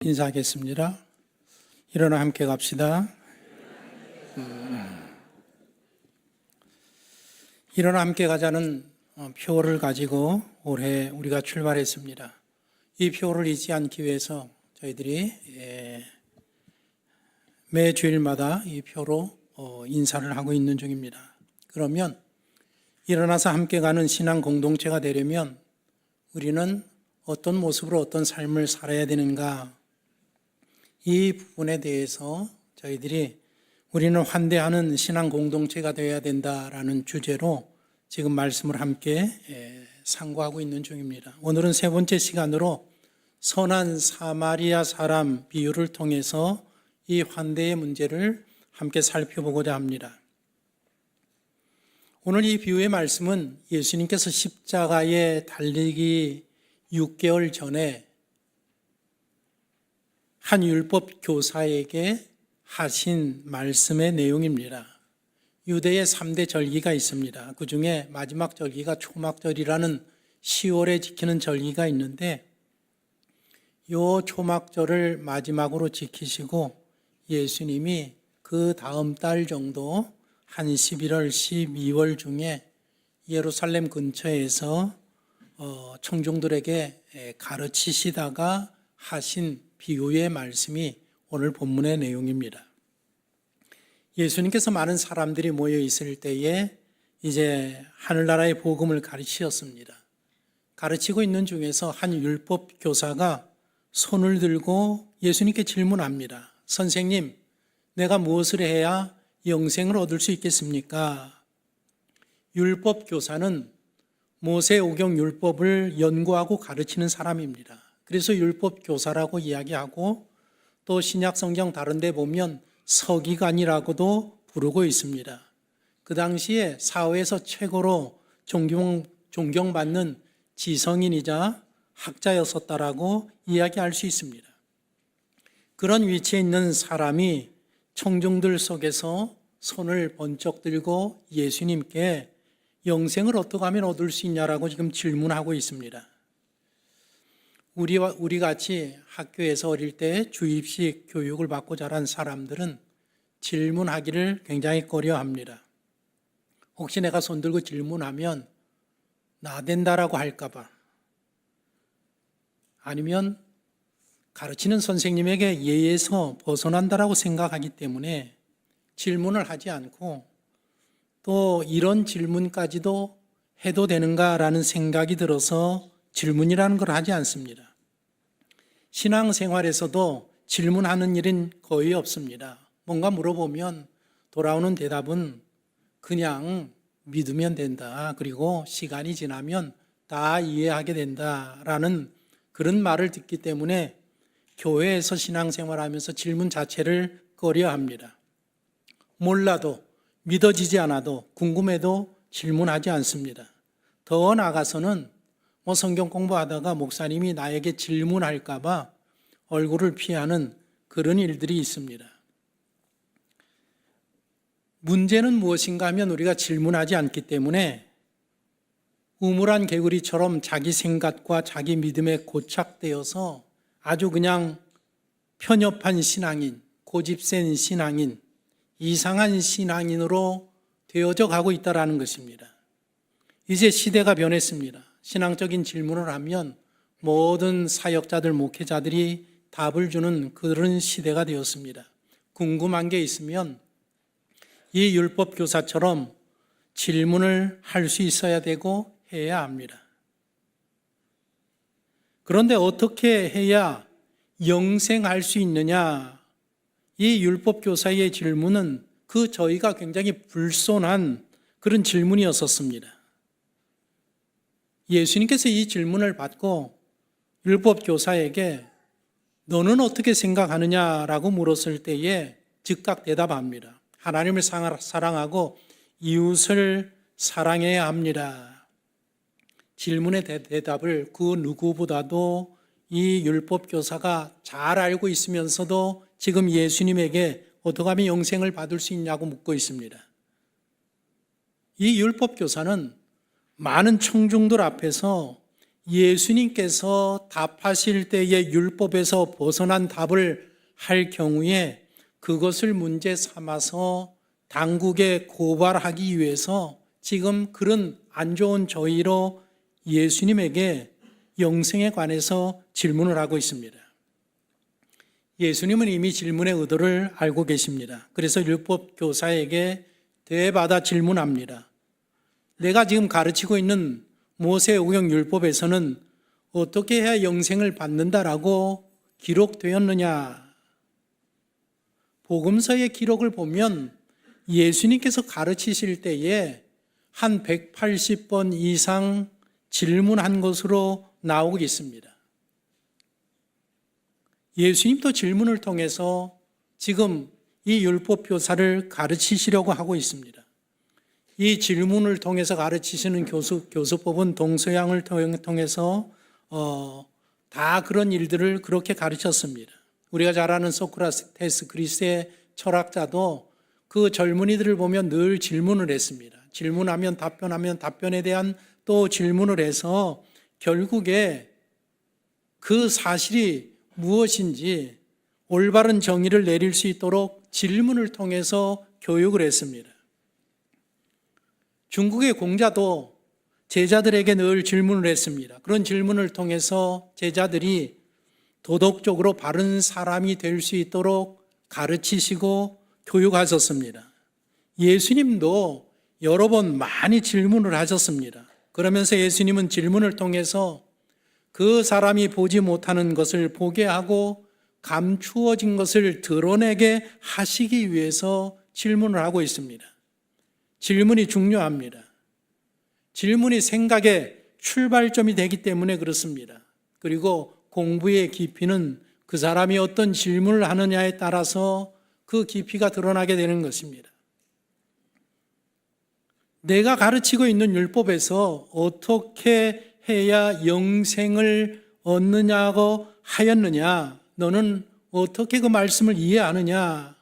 인사하겠습니다. 일어나 함께 갑시다. 일어나 함께 가자는 표를 가지고 올해 우리가 출발했습니다. 이 표를 잊지 않기 위해서 저희들이 매 주일마다 이 표로 인사를 하고 있는 중입니다. 그러면 일어나서 함께 가는 신앙 공동체가 되려면 우리는 어떤 모습으로 어떤 삶을 살아야 되는가, 이 부분에 대해서 저희들이 우리는 환대하는 신앙 공동체가 되어야 된다라는 주제로 지금 말씀을 함께 상고하고 있는 중입니다. 오늘은 세 번째 시간으로 선한 사마리아 사람 비유를 통해서 이 환대의 문제를 함께 살펴보고자 합니다. 오늘 이 비유의 말씀은 예수님께서 십자가에 달리기 6개월 전에 한 율법 교사에게 하신 말씀의 내용입니다. 유대의 3대 절기가 있습니다. 그 중에 마지막 절기가 초막절이라는 10월에 지키는 절기가 있는데, 이 초막절을 마지막으로 지키시고 예수님이 그 다음 달 정도 한 11월, 12월 중에 예루살렘 근처에서 청중들에게 가르치시다가 하신 비유의 말씀이 오늘 본문의 내용입니다. 예수님께서 많은 사람들이 모여 있을 때에 이제 하늘나라의 복음을 가르치셨습니다. 가르치고 있는 중에서 한 율법 교사가 손을 들고 예수님께 질문합니다. 선생님, 내가 무엇을 해야 영생을 얻을 수 있겠습니까? 율법 교사는 모세오경 율법을 연구하고 가르치는 사람입니다. 그래서 율법 교사라고 이야기하고 또 신약 성경 다른 데 보면 서기관이라고도 부르고 있습니다. 그 당시에 사회에서 최고로 존경받는 지성인이자 학자였었다라고 이야기할 수 있습니다. 그런 위치에 있는 사람이 청중들 속에서 손을 번쩍 들고 예수님께 영생을 어떻게 하면 얻을 수 있냐라고 지금 질문하고 있습니다. 우리 같이 학교에서 어릴 때 주입식 교육을 받고 자란 사람들은 질문하기를 굉장히 꺼려합니다. 혹시 내가 손 들고 질문하면 나댄다라고 할까봐, 아니면 가르치는 선생님에게 예에서 벗어난다라고 생각하기 때문에 질문을 하지 않고, 또 이런 질문까지도 해도 되는가라는 생각이 들어서 질문이라는 걸 하지 않습니다. 신앙생활에서도 질문하는 일은 거의 없습니다. 뭔가 물어보면 돌아오는 대답은 그냥 믿으면 된다, 그리고 시간이 지나면 다 이해하게 된다라는 그런 말을 듣기 때문에 교회에서 신앙생활하면서 질문 자체를 꺼려합니다. 몰라도, 믿어지지 않아도, 궁금해도 질문하지 않습니다. 더 나아가서는 성경 공부하다가 목사님이 나에게 질문할까 봐 얼굴을 피하는 그런 일들이 있습니다. 문제는 무엇인가 하면 우리가 질문하지 않기 때문에 우물안 개구리처럼 자기 생각과 자기 믿음에 고착되어서 아주 그냥 편협한 신앙인, 고집센 신앙인, 이상한 신앙인으로 되어져 가고 있다는 것입니다. 이제 시대가 변했습니다. 신앙적인 질문을 하면 모든 사역자들, 목회자들이 답을 주는 그런 시대가 되었습니다. 궁금한 게 있으면 이 율법 교사처럼 질문을 할 수 있어야 되고 해야 합니다. 그런데 어떻게 해야 영생할 수 있느냐? 이 율법 교사의 질문은 저희가 굉장히 불손한 그런 질문이었었습니다. 예수님께서 이 질문을 받고 율법 교사에게 너는 어떻게 생각하느냐라고 물었을 때에 즉각 대답합니다. 하나님을 사랑하고 이웃을 사랑해야 합니다. 질문의 대답을 그 누구보다도 이 율법 교사가 잘 알고 있으면서도 지금 예수님에게 어떻게 하면 영생을 받을 수 있냐고 묻고 있습니다. 이 율법 교사는 많은 청중들 앞에서 예수님께서 답하실 때에 율법에서 벗어난 답을 할 경우에 그것을 문제 삼아서 당국에 고발하기 위해서 지금 그런 안 좋은 저희로 예수님에게 영생에 관해서 질문을 하고 있습니다. 예수님은 이미 질문의 의도를 알고 계십니다. 그래서 율법 교사에게 대받아 질문합니다. 내가 지금 가르치고 있는 모세오경 율법에서는 어떻게 해야 영생을 받는다라고 기록되었느냐? 복음서의 기록을 보면 예수님께서 가르치실 때에 한 180번 이상 질문한 것으로 나오고 있습니다. 예수님도 질문을 통해서 지금 이 율법 교사를 가르치시려고 하고 있습니다. 이 질문을 통해서 가르치시는 교수법은 동서양을 통해서 다 그런 일들을 그렇게 가르쳤습니다. 우리가 잘 아는 소크라테스 그리스의 철학자도 그 젊은이들을 보면 늘 질문을 했습니다. 질문하면 답변하면 답변에 대한 또 질문을 해서 결국에 그 사실이 무엇인지 올바른 정의를 내릴 수 있도록 질문을 통해서 교육을 했습니다. 중국의 공자도 제자들에게 늘 질문을 했습니다. 그런 질문을 통해서 제자들이 도덕적으로 바른 사람이 될 수 있도록 가르치시고 교육하셨습니다. 예수님도 여러 번 많이 질문을 하셨습니다. 그러면서 예수님은 질문을 통해서 그 사람이 보지 못하는 것을 보게 하고 감추어진 것을 드러내게 하시기 위해서 질문을 하고 있습니다. 질문이 중요합니다. 질문이 생각의 출발점이 되기 때문에 그렇습니다. 그리고 공부의 깊이는 그 사람이 어떤 질문을 하느냐에 따라서 그 깊이가 드러나게 되는 것입니다. 내가 가르치고 있는 율법에서 어떻게 해야 영생을 얻느냐고 하였느냐? 너는 어떻게 그 말씀을 이해하느냐?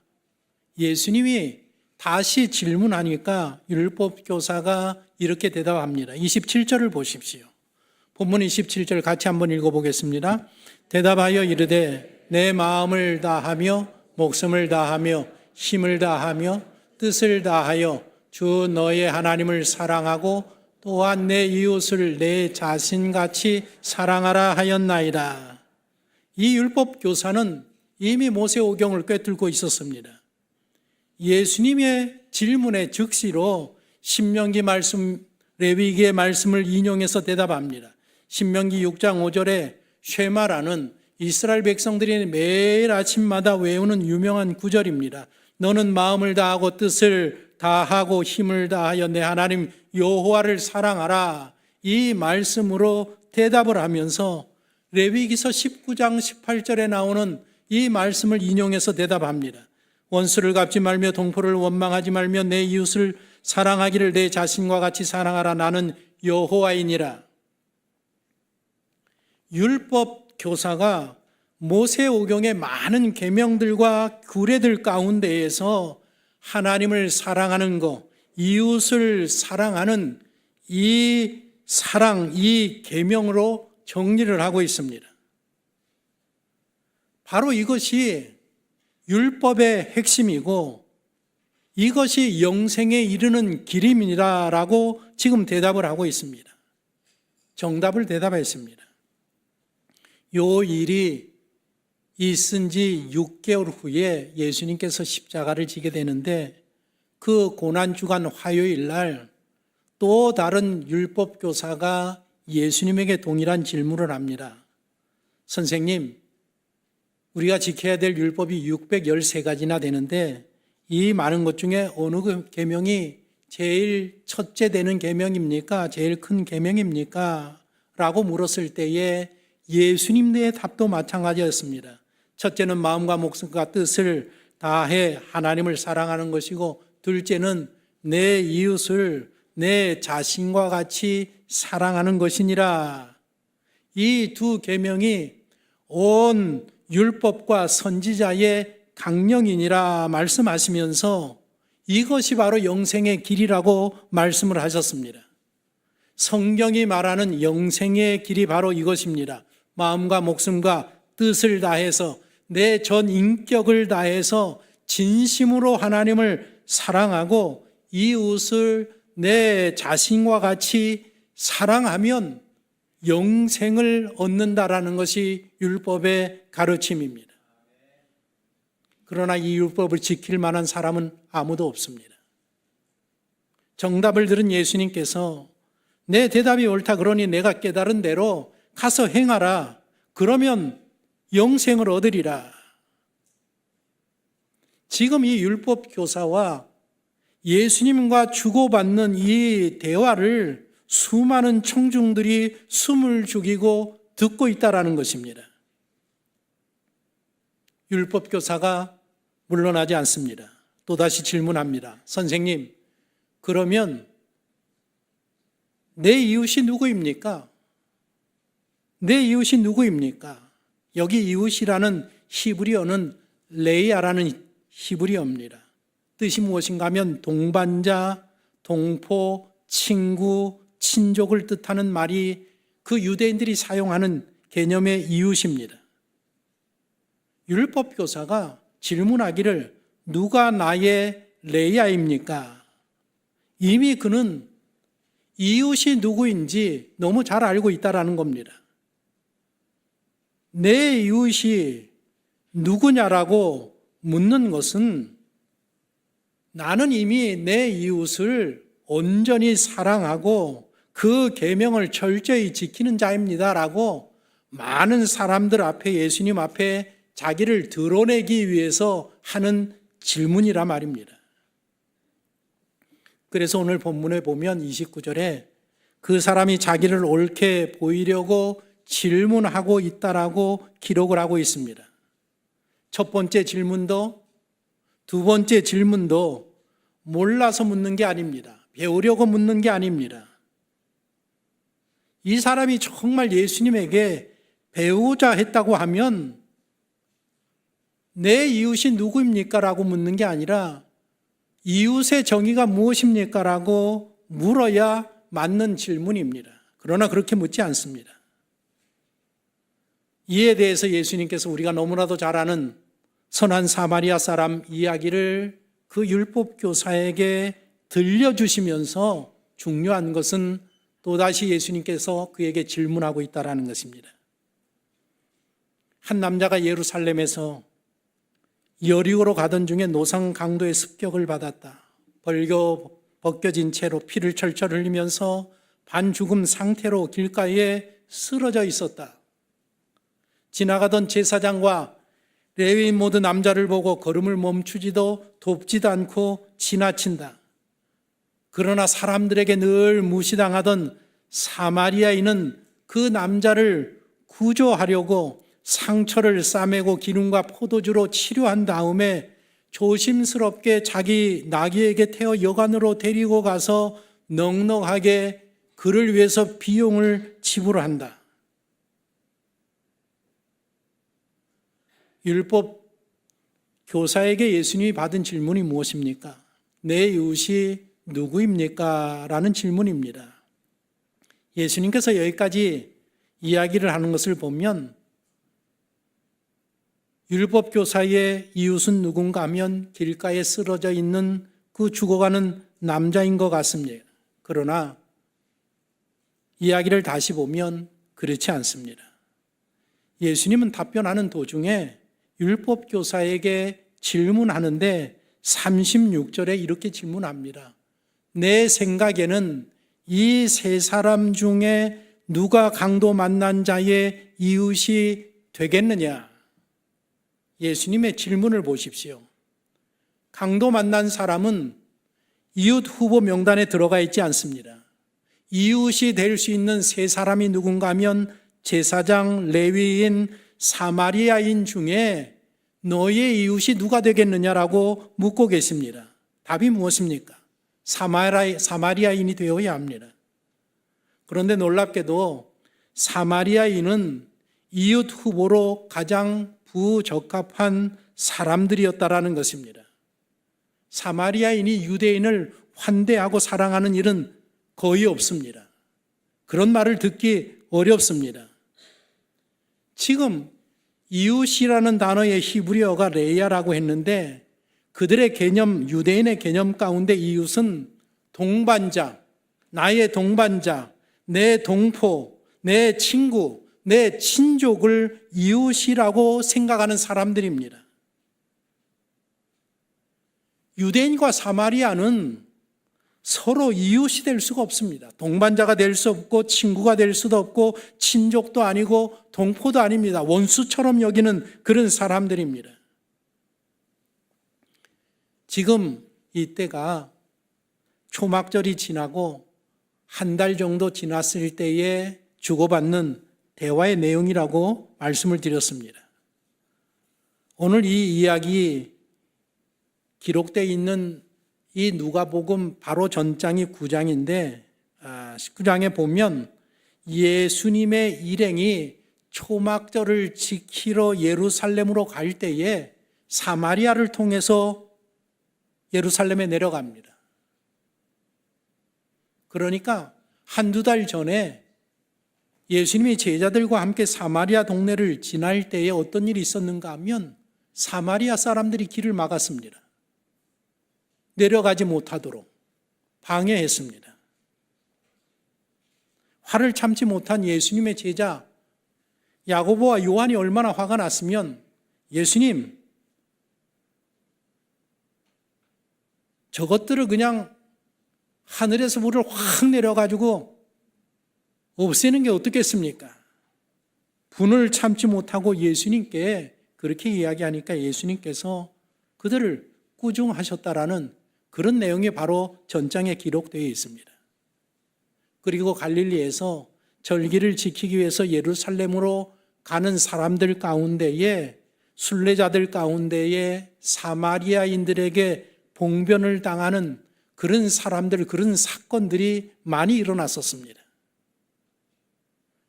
예수님이 다시 질문하니까 율법 교사가 이렇게 대답합니다. 27절을 보십시오. 본문 27절 같이 한번 읽어보겠습니다. 대답하여 이르되 내 마음을 다하며 목숨을 다하며 힘을 다하며 뜻을 다하여 주 너의 하나님을 사랑하고 또한 내 이웃을 내 자신같이 사랑하라 하였나이다. 이 율법 교사는 이미 모세오경을 꿰뚫고 있었습니다. 예수님의 질문에 즉시로 신명기 말씀, 레위기의 말씀을 인용해서 대답합니다. 신명기 6장 5절에 쉐마라는 이스라엘 백성들이 매일 아침마다 외우는 유명한 구절입니다. 너는 마음을 다하고 뜻을 다하고 힘을 다하여 내 하나님 여호와를 사랑하라. 이 말씀으로 대답을 하면서 레위기서 19장 18절에 나오는 이 말씀을 인용해서 대답합니다. 원수를 갚지 말며 동포를 원망하지 말며 내 이웃을 사랑하기를 내 자신과 같이 사랑하라. 나는 여호와이니라. 율법 교사가 모세오경의 많은 계명들과 규례들 가운데에서 하나님을 사랑하는 것, 이웃을 사랑하는 이 사랑, 이 계명으로 정리를 하고 있습니다. 바로 이것이 율법의 핵심이고 이것이 영생에 이르는 길임이라고 지금 대답을 하고 있습니다. 정답을 대답했습니다. 요 일이 있은 지 6개월 후에 예수님께서 십자가를 지게 되는데 그 고난주간 화요일 날 또 다른 율법 교사가 예수님에게 동일한 질문을 합니다. 선생님, 우리가 지켜야 될 율법이 613가지나 되는데 이 많은 것 중에 어느 계명이 제일 첫째 되는 계명입니까? 제일 큰 계명입니까? 라고 물었을 때에 예수님의 답도 마찬가지였습니다. 첫째는 마음과 목숨과 뜻을 다해 하나님을 사랑하는 것이고 둘째는 내 이웃을 내 자신과 같이 사랑하는 것이니라. 이 두 계명이 온 율법과 선지자의 강령이니라 말씀하시면서 이것이 바로 영생의 길이라고 말씀을 하셨습니다. 성경이 말하는 영생의 길이 바로 이것입니다. 마음과 목숨과 뜻을 다해서 내 전 인격을 다해서 진심으로 하나님을 사랑하고 이웃을 내 자신과 같이 사랑하면 영생을 얻는다라는 것이 율법의 가르침입니다. 그러나 이 율법을 지킬 만한 사람은 아무도 없습니다. 정답을 들은 예수님께서 내 대답이 옳다 그러니 내가 깨달은 대로 가서 행하라. 그러면 영생을 얻으리라. 지금 이 율법 교사와 예수님과 주고받는 이 대화를 수많은 청중들이 숨을 죽이고 듣고 있다라는 것입니다. 율법 교사가 물러나지 않습니다. 또다시 질문합니다. 선생님, 그러면 내 이웃이 누구입니까? 내 이웃이 누구입니까? 여기 이웃이라는 히브리어는 레이아라는 히브리어입니다. 뜻이 무엇인가 하면 동반자, 동포, 친구, 친족을 뜻하는 말이 그 유대인들이 사용하는 개념의 이웃입니다. 율법 교사가 질문하기를 누가 나의 레이아입니까? 이미 그는 이웃이 누구인지 너무 잘 알고 있다라는 겁니다. 내 이웃이 누구냐라고 묻는 것은 나는 이미 내 이웃을 온전히 사랑하고 그 계명을 철저히 지키는 자입니다라고 많은 사람들 앞에 예수님 앞에 자기를 드러내기 위해서 하는 질문이라 말입니다. 그래서 오늘 본문에 보면 29절에 그 사람이 자기를 옳게 보이려고 질문하고 있다라고 기록을 하고 있습니다. 첫 번째 질문도 두 번째 질문도 몰라서 묻는 게 아닙니다. 배우려고 묻는 게 아닙니다. 이 사람이 정말 예수님에게 배우자 했다고 하면 내 이웃이 누구입니까? 라고 묻는 게 아니라 이웃의 정의가 무엇입니까? 라고 물어야 맞는 질문입니다. 그러나 그렇게 묻지 않습니다. 이에 대해서 예수님께서 우리가 너무나도 잘 아는 선한 사마리아 사람 이야기를 그 율법 교사에게 들려주시면서 중요한 것은 또다시 예수님께서 그에게 질문하고 있다는 것입니다. 한 남자가 예루살렘에서 여리고로 가던 중에 노상 강도의 습격을 받았다. 벗겨진 채로 피를 철철 흘리면서 반죽음 상태로 길가에 쓰러져 있었다. 지나가던 제사장과 레위인 모두 남자를 보고 걸음을 멈추지도 돕지도 않고 지나친다. 그러나 사람들에게 늘 무시당하던 사마리아인은 그 남자를 구조하려고 상처를 싸매고 기름과 포도주로 치료한 다음에 조심스럽게 자기 나귀에게 태워 여관으로 데리고 가서 넉넉하게 그를 위해서 비용을 지불한다. 율법 교사에게 예수님이 받은 질문이 무엇입니까? 내 이웃이 누구입니까? 라는 질문입니다. 예수님께서 여기까지 이야기를 하는 것을 보면 율법 교사의 이웃은 누군가 하면 길가에 쓰러져 있는 그 죽어가는 남자인 것 같습니다. 그러나 이야기를 다시 보면 그렇지 않습니다. 예수님은 답변하는 도중에 율법 교사에게 질문하는데 36절에 이렇게 질문합니다. 내 생각에는 이 세 사람 중에 누가 강도 만난 자의 이웃이 되겠느냐? 예수님의 질문을 보십시오. 강도 만난 사람은 이웃 후보 명단에 들어가 있지 않습니다. 이웃이 될 수 있는 세 사람이 누군가 하면 제사장, 레위인, 사마리아인 중에 너의 이웃이 누가 되겠느냐라고 묻고 계십니다. 답이 무엇입니까? 사마리아인이 되어야 합니다. 그런데 놀랍게도 사마리아인은 이웃 후보로 가장 부적합한 사람들이었다라는 것입니다. 사마리아인이 유대인을 환대하고 사랑하는 일은 거의 없습니다. 그런 말을 듣기 어렵습니다. 지금 이웃이라는 단어의 히브리어가 레야라고 했는데 그들의 개념, 유대인의 개념 가운데 이웃은 동반자, 나의 동반자, 내 동포, 내 친구, 내 친족을 이웃이라고 생각하는 사람들입니다. 유대인과 사마리아는 서로 이웃이 될 수가 없습니다. 동반자가 될 수 없고 친구가 될 수도 없고 친족도 아니고 동포도 아닙니다. 원수처럼 여기는 그런 사람들입니다. 지금 이때가 초막절이 지나고 한 달 정도 지났을 때에 주고받는 대화의 내용이라고 말씀을 드렸습니다. 오늘 이 이야기 기록되어 있는 이 누가복음 바로 전장이 9장인데 19장에 보면 예수님의 일행이 초막절을 지키러 예루살렘으로 갈 때에 사마리아를 통해서 예루살렘에 내려갑니다. 그러니까 한두 달 전에 예수님이 제자들과 함께 사마리아 동네를 지날 때에 어떤 일이 있었는가 하면 사마리아 사람들이 길을 막았습니다. 내려가지 못하도록 방해했습니다. 화를 참지 못한 예수님의 제자 야고보와 요한이 얼마나 화가 났으면 예수님, 저것들을 그냥 하늘에서 물을 확 내려가지고 없애는 게 어떻겠습니까? 분을 참지 못하고 예수님께 그렇게 이야기하니까 예수님께서 그들을 꾸중하셨다라는 그런 내용이 바로 전장에 기록되어 있습니다. 그리고 갈릴리에서 절기를 지키기 위해서 예루살렘으로 가는 사람들 가운데에 순례자들 가운데에 사마리아인들에게 봉변을 당하는 그런 사람들, 그런 사건들이 많이 일어났었습니다.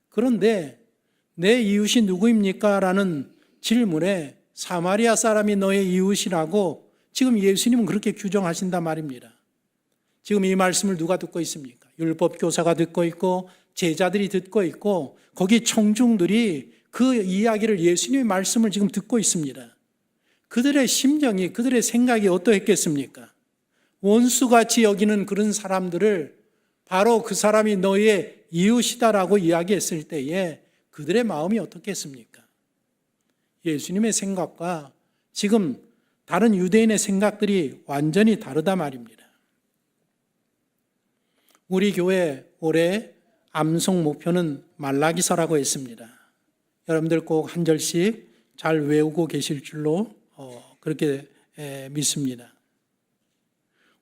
그런데 내 이웃이 누구입니까? 라는 질문에 사마리아 사람이 너의 이웃이라고 지금 예수님은 그렇게 규정하신단 말입니다. 지금 이 말씀을 누가 듣고 있습니까? 율법교사가 듣고 있고 제자들이 듣고 있고 거기 청중들이 그 이야기를 예수님의 말씀을 지금 듣고 있습니다. 그들의 심정이, 그들의 생각이 어떠했겠습니까? 원수같이 여기는 그런 사람들을 바로 그 사람이 너의 이웃이다라고 이야기했을 때에 그들의 마음이 어떻겠습니까? 예수님의 생각과 지금 다른 유대인의 생각들이 완전히 다르다 말입니다. 우리 교회 올해 암송 목표는 말라기서라고 했습니다. 여러분들 꼭 한 절씩 잘 외우고 계실 줄로 그렇게 믿습니다.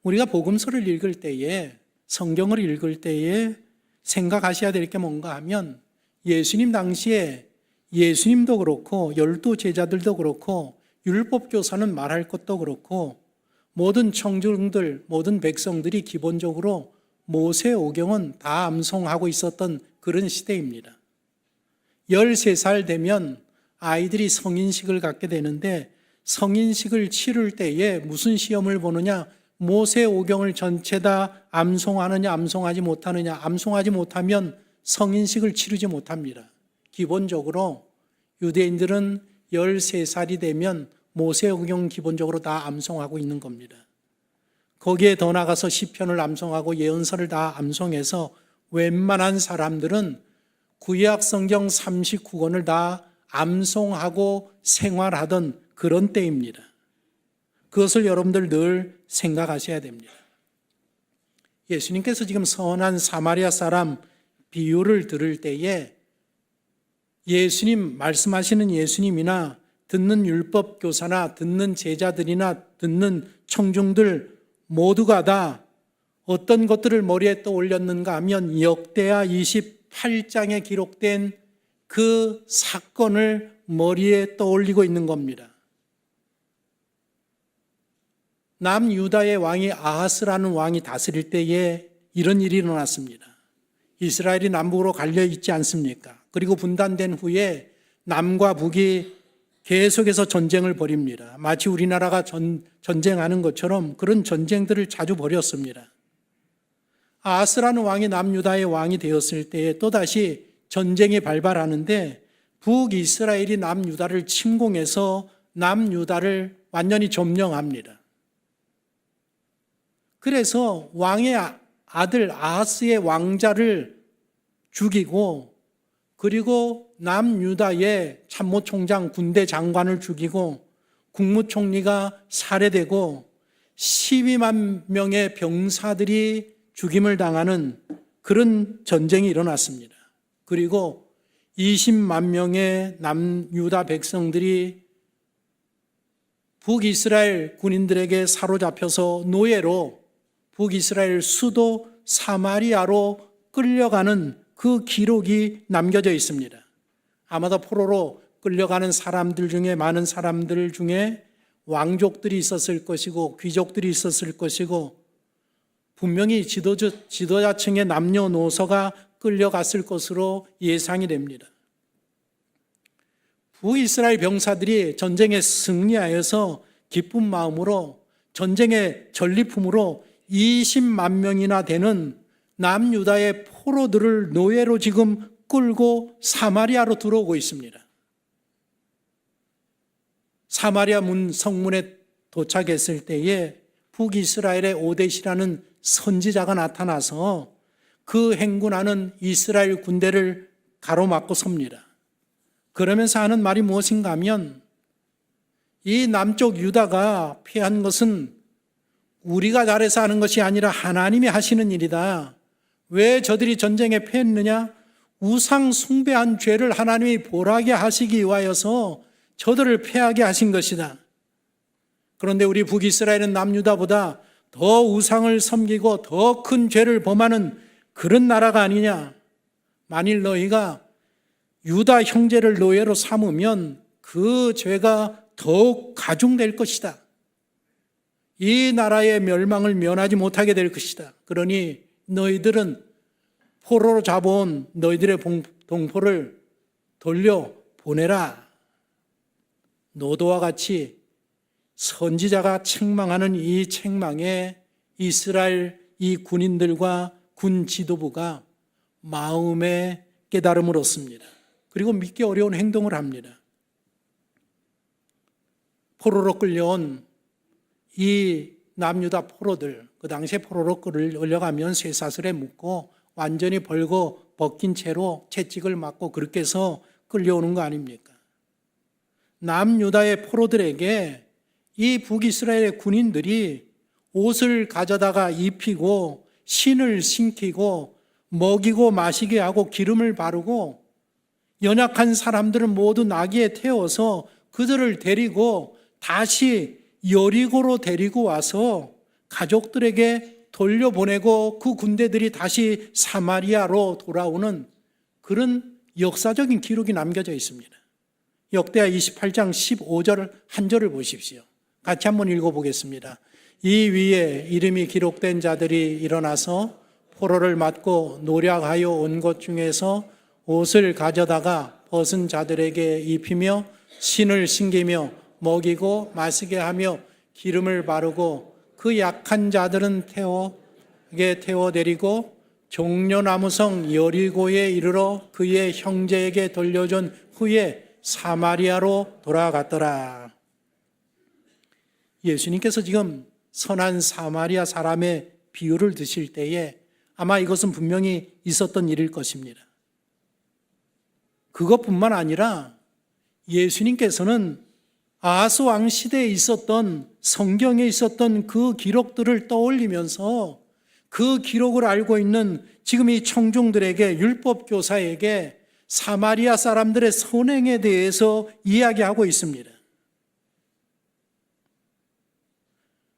우리가 복음서를 읽을 때에, 성경을 읽을 때에 생각하셔야 될 게 뭔가 하면 예수님 당시에 예수님도 그렇고 12 제자들도 그렇고 율법교사는 말할 것도 그렇고 모든 청중들, 모든 백성들이 기본적으로 모세오경은 다 암송하고 있었던 그런 시대입니다. 13살 되면 아이들이 성인식을 갖게 되는데 성인식을 치를 때에 무슨 시험을 보느냐? 모세오경을 전체 다 암송하느냐, 암송하지 못하느냐. 암송하지 못하면 성인식을 치르지 못합니다. 기본적으로 유대인들은 13살이 되면 모세오경 기본적으로 다 암송하고 있는 겁니다. 거기에 더 나가서 시편을 암송하고 예언서를 다 암송해서 웬만한 사람들은 구약 성경 39권을 다 암송하고 생활하던 그런 때입니다. 그것을 여러분들 늘 생각하셔야 됩니다. 예수님께서 지금 선한 사마리아 사람 비유를 들을 때에 예수님, 말씀하시는 예수님이나 듣는 율법교사나 듣는 제자들이나 듣는 청중들 모두가 다 어떤 것들을 머리에 떠올렸는가 하면 역대하 28장에 기록된 그 사건을 머리에 떠올리고 있는 겁니다. 남유다의 왕이 아하스라는 왕이 다스릴 때에 이런 일이 일어났습니다. 이스라엘이 남북으로 갈려 있지 않습니까? 그리고 분단된 후에 남과 북이 계속해서 전쟁을 벌입니다. 마치 우리나라가 전쟁하는 것처럼 그런 전쟁들을 자주 벌였습니다. 아하스라는 왕이 남유다의 왕이 되었을 때에 또다시 전쟁이 발발하는데 북이스라엘이 남유다를 침공해서 남유다를 완전히 점령합니다. 그래서 왕의 아들 아하스의 왕자를 죽이고, 그리고 남유다의 참모총장 군대 장관을 죽이고 국무총리가 살해되고 12만 명의 병사들이 죽임을 당하는 그런 전쟁이 일어났습니다. 그리고 20만 명의 남유다 백성들이 북이스라엘 군인들에게 사로잡혀서 노예로 북이스라엘 수도 사마리아로 끌려가는 그 기록이 남겨져 있습니다. 아마도 포로로 끌려가는 사람들 중에, 많은 사람들 중에 왕족들이 있었을 것이고 귀족들이 있었을 것이고, 분명히 지도자층의 남녀노소가 끌려갔을 것으로 예상이 됩니다. 북이스라엘 병사들이 전쟁에 승리하여서 기쁜 마음으로 전쟁의 전리품으로 20만 명이나 되는 남유다의 포로들을 노예로 지금 끌고 사마리아로 들어오고 있습니다. 사마리아 성문에 도착했을 때에 북이스라엘의 오뎃이라는 선지자가 나타나서 그 행군하는 이스라엘 군대를 가로막고 섭니다. 그러면서 하는 말이 무엇인가 하면, 이 남쪽 유다가 패한 것은 우리가 잘해서 하는 것이 아니라 하나님이 하시는 일이다. 왜 저들이 전쟁에 패했느냐? 우상 숭배한 죄를 하나님이 보라게 하시기 위하여서 저들을 패하게 하신 것이다. 그런데 우리 북이스라엘은 남유다보다 더 우상을 섬기고 더 큰 죄를 범하는 그런 나라가 아니냐? 만일 너희가 유다 형제를 노예로 삼으면 그 죄가 더욱 가중될 것이다. 이 나라의 멸망을 면하지 못하게 될 것이다. 그러니 너희들은 포로로 잡아온 너희들의 동포를 돌려보내라. 노도와 같이 선지자가 책망하는 이 책망에 이스라엘 이 군인들과 군 지도부가 마음의 깨달음을 얻습니다. 그리고 믿기 어려운 행동을 합니다. 포로로 끌려온 이 남유다 포로들, 그 당시에 포로로 끌려가면 쇠사슬에 묶고 완전히 벌거 벗긴 채로 채찍을 맞고 그렇게 해서 끌려오는 거 아닙니까? 남유다의 포로들에게 이 북이스라엘의 군인들이 옷을 가져다가 입히고 신을 신기고 먹이고 마시게 하고 기름을 바르고, 연약한 사람들은 모두 나귀에 태워서 그들을 데리고 다시 여리고로 데리고 와서 가족들에게 돌려보내고 그 군대들이 다시 사마리아로 돌아오는 그런 역사적인 기록이 남겨져 있습니다. 역대하 28장 15절 한 절을 보십시오. 같이 한번 읽어보겠습니다. 이 위에 이름이 기록된 자들이 일어나서 포로를 맞고 노략하여 온 것 중에서 옷을 가져다가 벗은 자들에게 입히며 신을 신기며 먹이고 마시게 하며 기름을 바르고, 그 약한 자들은 태워 종려나무성 여리고에 이르러 그의 형제에게 돌려준 후에 사마리아로 돌아갔더라. 예수님께서 지금 선한 사마리아 사람의 비유를 드실 때에 아마 이것은 분명히 있었던 일일 것입니다. 그것뿐만 아니라 예수님께서는 아하스 왕 시대에 있었던, 성경에 있었던 그 기록들을 떠올리면서 그 기록을 알고 있는 지금 이 청중들에게, 율법 교사에게 사마리아 사람들의 선행에 대해서 이야기하고 있습니다.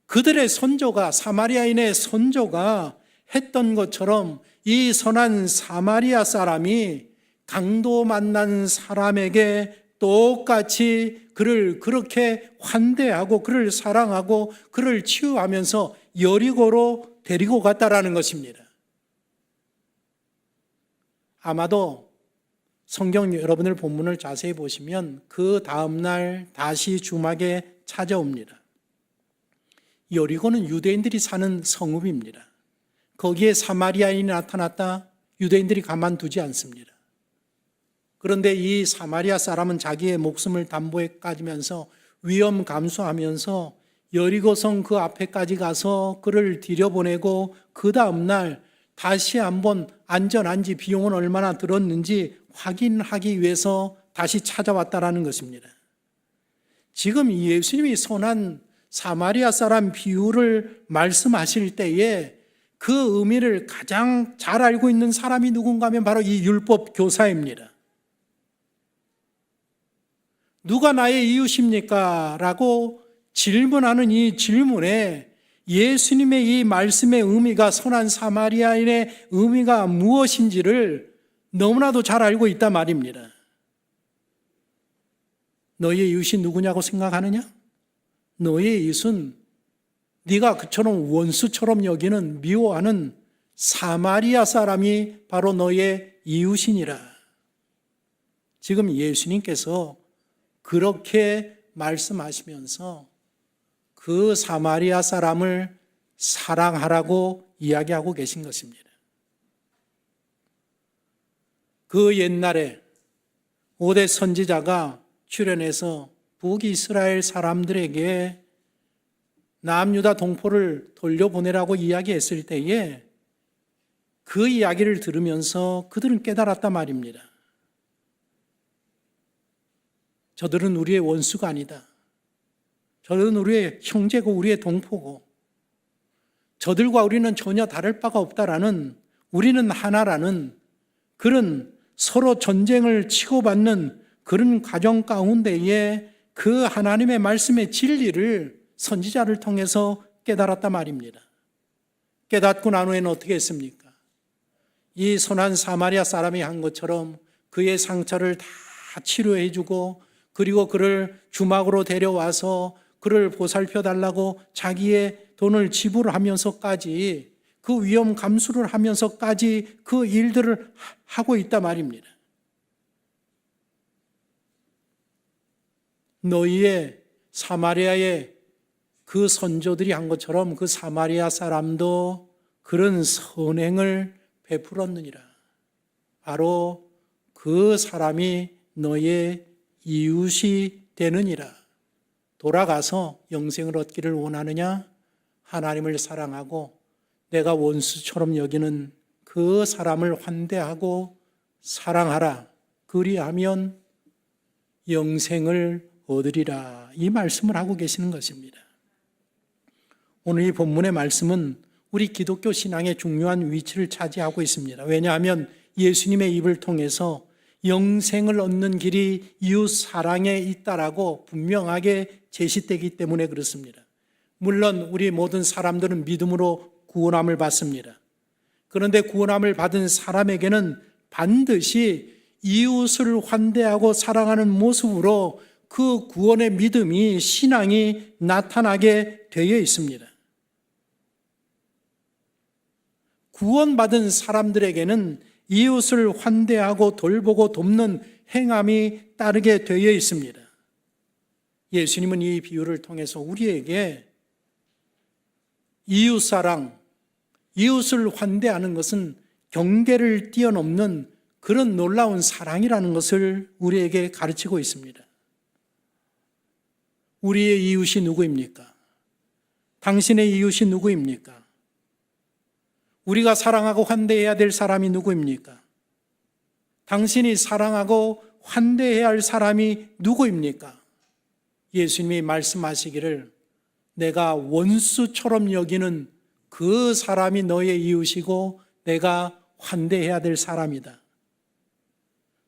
그들의 선조가, 사마리아인의 선조가 했던 것처럼 이 선한 사마리아 사람이 강도 만난 사람에게 똑같이 그를 그렇게 환대하고 그를 사랑하고 그를 치유하면서 여리고로 데리고 갔다라는 것입니다. 아마도 성경 여러분들 본문을 자세히 보시면 그 다음날 다시 주막에 찾아옵니다. 여리고는 유대인들이 사는 성읍입니다. 거기에 사마리아인이 나타났다. 유대인들이 가만두지 않습니다. 그런데 이 사마리아 사람은 자기의 목숨을 담보에 까지면서 위험 감수하면서 여리고성 그 앞에까지 가서 그를 들여보내고 그 다음날 다시 한번 안전한지 비용은 얼마나 들었는지 확인하기 위해서 다시 찾아왔다라는 것입니다. 지금 예수님이 선한 사마리아 사람 비유를 말씀하실 때에 그 의미를 가장 잘 알고 있는 사람이 누군가 하면 바로 이 율법 교사입니다. 누가 나의 이웃입니까? 라고 질문하는 이 질문에 예수님의 이 말씀의 의미가 선한 사마리아인의 의미가 무엇인지를 너무나도 잘 알고 있단 말입니다. 너의 이웃이 누구냐고 생각하느냐? 너의 이웃은 네가 그처럼 원수처럼 여기는 미워하는 사마리아 사람이 바로 너의 이웃이니라. 지금 예수님께서 그렇게 말씀하시면서 그 사마리아 사람을 사랑하라고 이야기하고 계신 것입니다. 그 옛날에 5대 선지자가 출현해서 북이스라엘 사람들에게 남유다 동포를 돌려보내라고 이야기했을 때에 그 이야기를 들으면서 그들은 깨달았단 말입니다. 저들은 우리의 원수가 아니다. 저들은 우리의 형제고 우리의 동포고 저들과 우리는 전혀 다를 바가 없다라는, 우리는 하나라는 그런 서로 전쟁을 치고받는 그런 가정 가운데에 그 하나님의 말씀의 진리를 선지자를 통해서 깨달았단 말입니다. 깨닫고 난 후에는 어떻게 했습니까? 이 선한 사마리아 사람이 한 것처럼 그의 상처를 다 치료해 주고 그리고 그를 주막으로 데려와서 그를 보살펴 달라고 자기의 돈을 지불하면서까지 그 위험 감수를 하면서까지 그 일들을 하고 있단 말입니다. 너희의 사마리아의 그 선조들이 한 것처럼 그 사마리아 사람도 그런 선행을 베풀었느니라. 바로 그 사람이 너의 이웃이 되느니라. 돌아가서 영생을 얻기를 원하느냐? 하나님을 사랑하고 내가 원수처럼 여기는 그 사람을 환대하고 사랑하라. 그리하면 영생을 얻으리라. 이 말씀을 하고 계시는 것입니다. 오늘 이 본문의 말씀은 우리 기독교 신앙의 중요한 위치를 차지하고 있습니다. 왜냐하면 예수님의 입을 통해서 영생을 얻는 길이 이웃 사랑에 있다라고 분명하게 제시되기 때문에 그렇습니다. 물론 우리 모든 사람들은 믿음으로 구원함을 받습니다. 그런데 구원함을 받은 사람에게는 반드시 이웃을 환대하고 사랑하는 모습으로 그 구원의 믿음이, 신앙이 나타나게 되어 있습니다. 구원받은 사람들에게는 이웃을 환대하고 돌보고 돕는 행함이 따르게 되어 있습니다. 예수님은 이 비유를 통해서 우리에게 이웃사랑, 이웃을 환대하는 것은 경계를 뛰어넘는 그런 놀라운 사랑이라는 것을 우리에게 가르치고 있습니다. 우리의 이웃이 누구입니까? 당신의 이웃이 누구입니까? 우리가 사랑하고 환대해야 될 사람이 누구입니까? 당신이 사랑하고 환대해야 할 사람이 누구입니까? 예수님이 말씀하시기를 내가 원수처럼 여기는 그 사람이 너의 이웃이고 내가 환대해야 될 사람이다.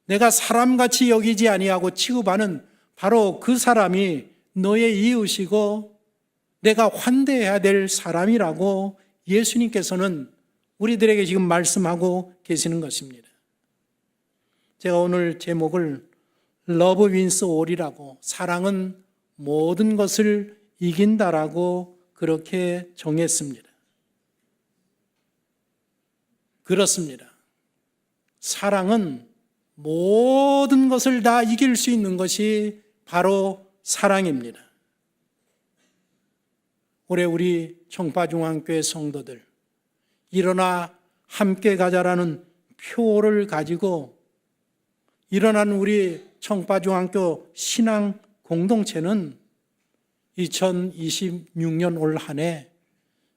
내가 사람같이 여기지 아니하고 취급하는 바로 그 사람이 너의 이웃이고 내가 환대해야 될 사람이라고 예수님께서는 우리들에게 지금 말씀하고 계시는 것입니다. 제가 오늘 제목을 Love wins all이라고, 사랑은 모든 것을 이긴다라고 그렇게 정했습니다. 그렇습니다. 사랑은 모든 것을 다 이길 수 있는 것이 바로 사랑입니다. 올해 우리 청파중앙교회 성도들 일어나 함께 가자라는 표를 가지고 일어난 우리 청파중앙교 신앙 공동체는 2026년 올 한 해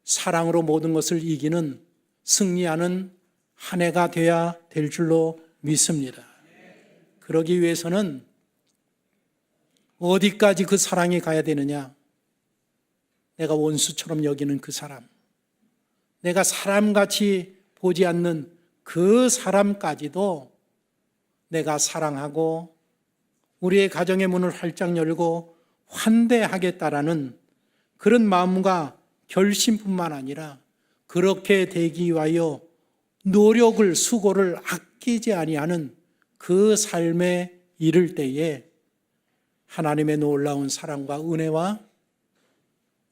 사랑으로 모든 것을 이기는 승리하는 한 해가 되어야 될 줄로 믿습니다. 그러기 위해서는 어디까지 그 사랑이 가야 되느냐? 내가 원수처럼 여기는 그 사람, 내가 사람같이 보지 않는 그 사람까지도 내가 사랑하고 우리의 가정의 문을 활짝 열고 환대하겠다라는 그런 마음과 결심뿐만 아니라 그렇게 되기 위하여 노력을, 수고를 아끼지 아니하는 그 삶에 이를 때에 하나님의 놀라운 사랑과 은혜와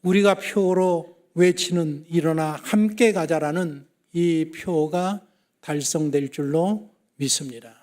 우리가 표로 외치는 일어나 함께 가자라는 이 표가 달성될 줄로 믿습니다.